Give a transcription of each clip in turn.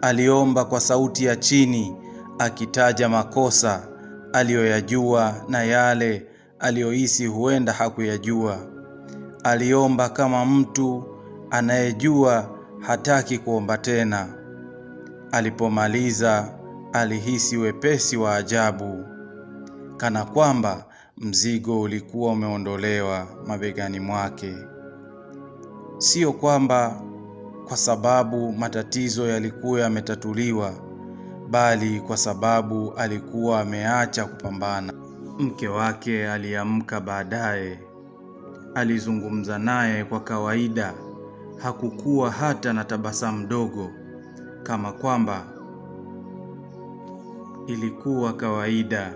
Aliomba kwa sauti ya chini, akitaja makosa aliyoyajua na yale aliyohisi huenda hakuyajua. Aliomba kama mtu anayejua hataki kuomba tena. Alipomaliza, alihisi wepesi wa ajabu, kana kwamba mzigo ulikuwa umeondolewa mabegani mwake. Sio kwamba kwa sababu matatizo yalikuwa yametatuliwa, bali kwa sababu alikuwa ameacha kupambana. Mke wake aliamka baadaye. Alizungumza naye kwa kawaida. Hakukuwa hata na tabasamu dogo, kama kwamba ilikuwa kawaida.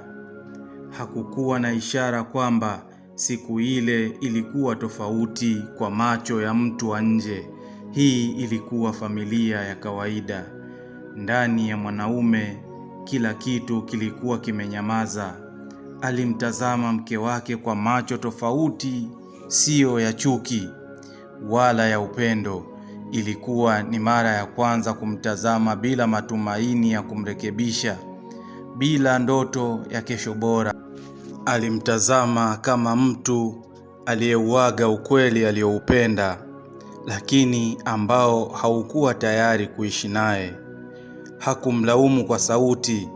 Hakukuwa na ishara kwamba siku ile ilikuwa tofauti kwa macho ya mtu wa nje. Hii ilikuwa familia ya kawaida. Ndani ya mwanaume kila kitu kilikuwa kimenyamaza. Alimtazama mke wake kwa macho tofauti, sio ya chuki wala ya upendo. Ilikuwa ni mara ya kwanza kumtazama bila matumaini ya kumrekebisha, bila ndoto ya kesho bora. Alimtazama kama mtu aliyeuaga ukweli aliyoupenda, lakini ambao haukuwa tayari kuishi naye. Hakumlaumu kwa sauti,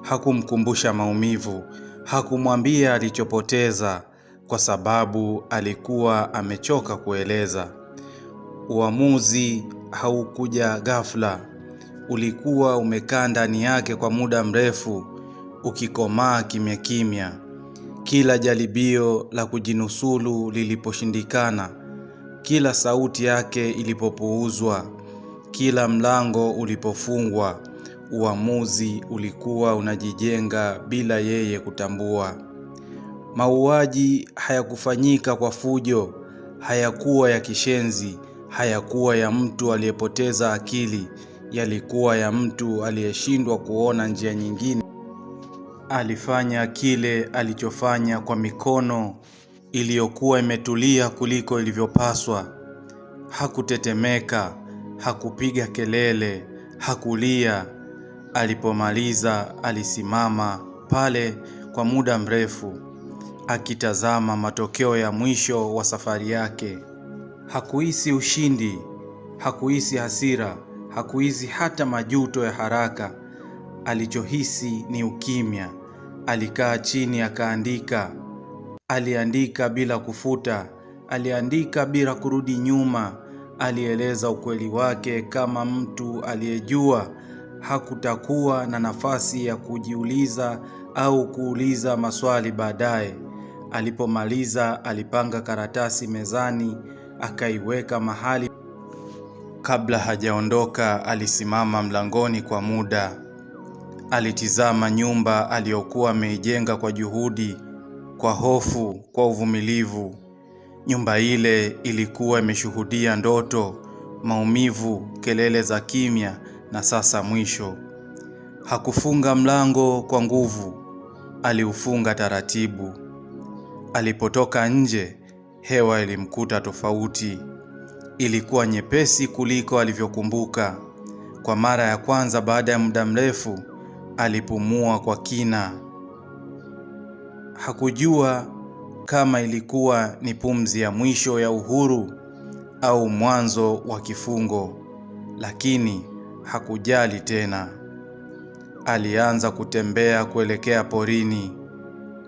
hakumkumbusha maumivu, hakumwambia alichopoteza, kwa sababu alikuwa amechoka kueleza. Uamuzi haukuja ghafla. Ulikuwa umekaa ndani yake kwa muda mrefu, ukikomaa kimya kimya. Kila jaribio la kujinusuru liliposhindikana, kila sauti yake ilipopuuzwa, kila mlango ulipofungwa, uamuzi ulikuwa unajijenga bila yeye kutambua. Mauaji hayakufanyika kwa fujo, hayakuwa ya kishenzi, hayakuwa ya mtu aliyepoteza akili, yalikuwa ya mtu aliyeshindwa kuona njia nyingine. Alifanya kile alichofanya kwa mikono iliyokuwa imetulia kuliko ilivyopaswa. Hakutetemeka, hakupiga kelele, hakulia. Alipomaliza, alisimama pale kwa muda mrefu, akitazama matokeo ya mwisho wa safari yake. Hakuhisi ushindi, hakuhisi hasira, hakuhisi hata majuto ya haraka. Alichohisi ni ukimya. Alikaa chini akaandika. Aliandika bila kufuta, aliandika bila kurudi nyuma. Alieleza ukweli wake kama mtu aliyejua hakutakuwa na nafasi ya kujiuliza au kuuliza maswali baadaye. Alipomaliza, alipanga karatasi mezani, akaiweka mahali. Kabla hajaondoka, alisimama mlangoni kwa muda. Alitizama nyumba aliyokuwa ameijenga kwa juhudi, kwa hofu, kwa uvumilivu. Nyumba ile ilikuwa imeshuhudia ndoto, maumivu, kelele za kimya, na sasa mwisho. Hakufunga mlango kwa nguvu, aliufunga taratibu. Alipotoka nje, hewa ilimkuta tofauti. Ilikuwa nyepesi kuliko alivyokumbuka. Kwa mara ya kwanza baada ya muda mrefu, alipumua kwa kina. Hakujua kama ilikuwa ni pumzi ya mwisho ya uhuru au mwanzo wa kifungo, lakini hakujali tena. Alianza kutembea kuelekea porini,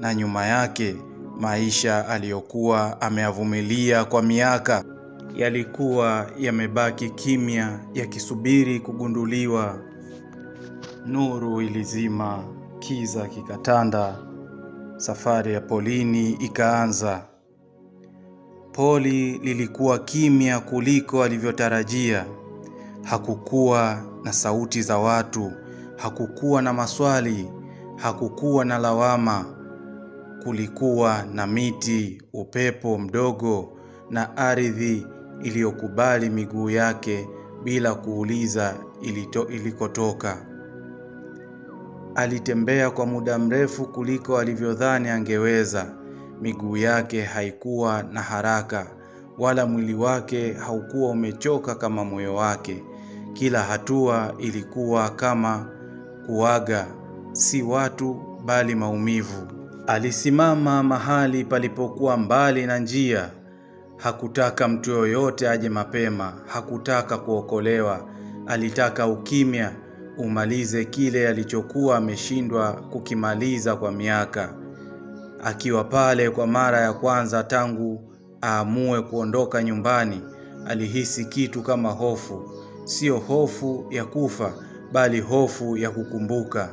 na nyuma yake maisha aliyokuwa ameyavumilia kwa miaka yalikuwa yamebaki kimya, yakisubiri kugunduliwa. Nuru ilizima, kiza kikatanda. Safari ya polini ikaanza. Poli lilikuwa kimya kuliko alivyotarajia. Hakukuwa na sauti za watu, hakukuwa na maswali, hakukuwa na lawama. Kulikuwa na miti, upepo mdogo, na ardhi iliyokubali miguu yake bila kuuliza ilikotoka. Alitembea kwa muda mrefu kuliko alivyodhani angeweza. Miguu yake haikuwa na haraka, wala mwili wake haukuwa umechoka kama moyo wake. Kila hatua ilikuwa kama kuaga, si watu bali maumivu. Alisimama mahali palipokuwa mbali na njia. Hakutaka mtu yoyote aje mapema, hakutaka kuokolewa. Alitaka ukimya umalize kile alichokuwa ameshindwa kukimaliza kwa miaka. Akiwa pale kwa mara ya kwanza tangu aamue kuondoka nyumbani, alihisi kitu kama hofu. Sio hofu ya kufa, bali hofu ya kukumbuka.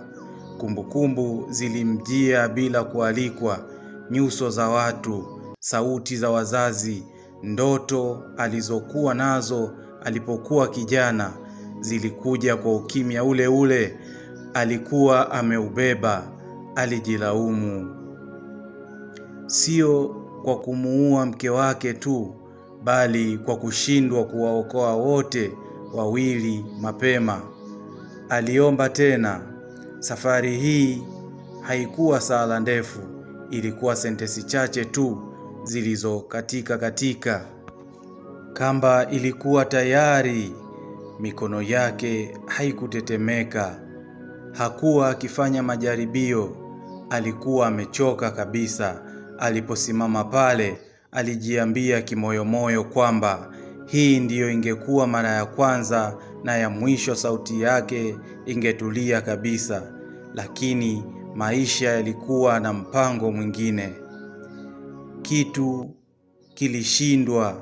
Kumbukumbu zilimjia bila kualikwa, nyuso za watu, sauti za wazazi, ndoto alizokuwa nazo alipokuwa kijana zilikuja kwa ukimya ule ule alikuwa ameubeba. Alijilaumu, sio kwa kumuua mke wake tu, bali kwa kushindwa kuwaokoa wote wawili mapema. Aliomba tena. Safari hii haikuwa sala ndefu, ilikuwa sentensi chache tu zilizokatika. Kamba ilikuwa tayari, mikono yake haikutetemeka. Hakuwa akifanya majaribio, alikuwa amechoka kabisa. Aliposimama pale, alijiambia kimoyomoyo kwamba hii ndiyo ingekuwa mara ya kwanza na ya mwisho sauti yake ingetulia kabisa. Lakini maisha yalikuwa na mpango mwingine. Kitu kilishindwa: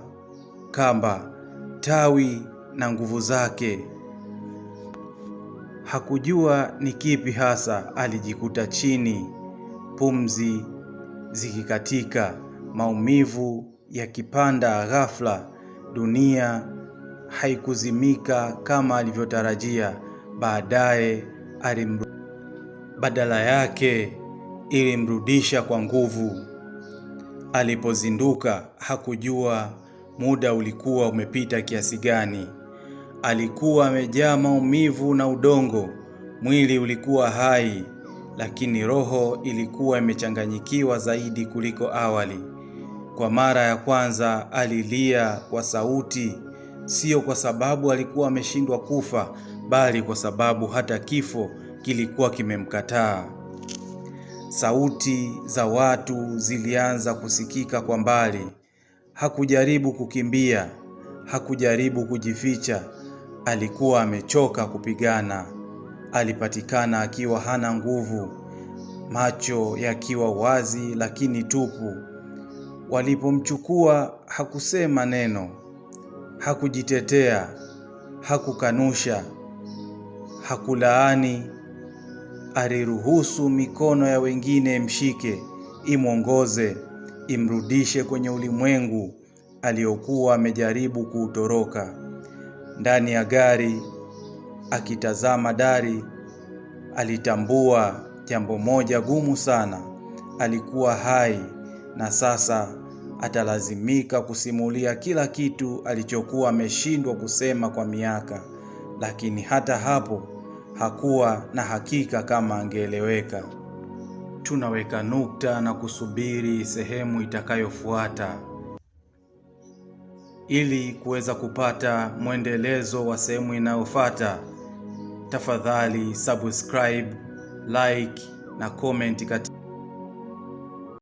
kamba, tawi na nguvu zake. Hakujua ni kipi hasa. Alijikuta chini, pumzi zikikatika, maumivu yakipanda ghafla. Dunia haikuzimika kama alivyotarajia. Badala yake ilimrudisha kwa nguvu. Alipozinduka hakujua muda ulikuwa umepita kiasi gani. Alikuwa amejaa maumivu na udongo. Mwili ulikuwa hai, lakini roho ilikuwa imechanganyikiwa zaidi kuliko awali. Kwa mara ya kwanza alilia kwa sauti, sio kwa sababu alikuwa ameshindwa kufa, bali kwa sababu hata kifo kilikuwa kimemkataa. Sauti za watu zilianza kusikika kwa mbali. Hakujaribu kukimbia, hakujaribu kujificha. Alikuwa amechoka kupigana. Alipatikana akiwa hana nguvu, macho yakiwa wazi lakini tupu. Walipomchukua hakusema neno, hakujitetea, hakukanusha, hakulaani. Aliruhusu mikono ya wengine imshike, imwongoze, imrudishe kwenye ulimwengu aliokuwa amejaribu kuutoroka. Ndani ya gari, akitazama dari, alitambua jambo moja gumu sana: alikuwa hai, na sasa atalazimika kusimulia kila kitu alichokuwa ameshindwa kusema kwa miaka. Lakini hata hapo hakuwa na hakika kama angeeleweka. Tunaweka nukta na kusubiri sehemu itakayofuata. Ili kuweza kupata mwendelezo wa sehemu inayofuata, tafadhali subscribe, like na comment